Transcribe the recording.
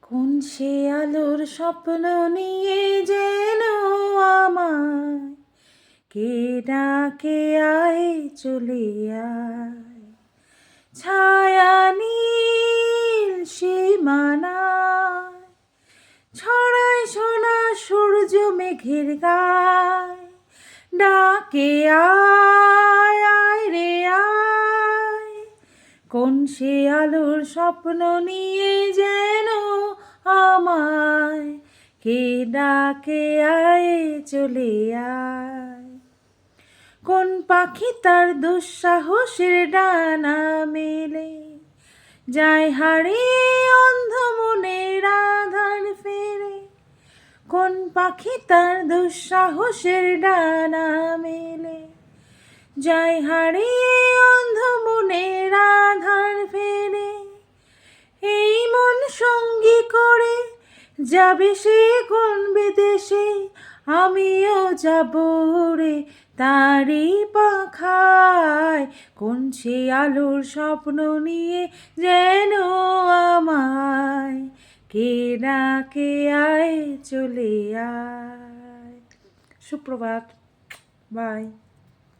কোন সে আলোর স্বপ্ন নিয়ে যেন আমায় কে ডাকে আয় চলে আয়, ছায়া নীল সীমানায় ছড়ায় সোনা সূর্য মেঘের গায়, ডাকে আয় আয় রে আয়। কোন সে আলোর স্বপ্ন নিয়ে যেন আমায় কে ডাকে আয় চলে আয়। কোন পাখি তার দুঃসাহসের ডানা মেলে যায় হারিয়ে অন্ধ মনের আধার ফেরে। কোন পাখি তার দুঃসাহসের ডানা মেলে যায় হারিয়ে অন্ধ মনের আধার ফেরে। এই মন সঙ্গী করে যাবে সে কোন বিদেশে, আমিও যাব রে তারি পাখায়। কোন সে আলোর স্বপ্ন নিয়ে যেন আমায় কে ডাকে আয় চলে আয়। সুপ্রভাত, বাই।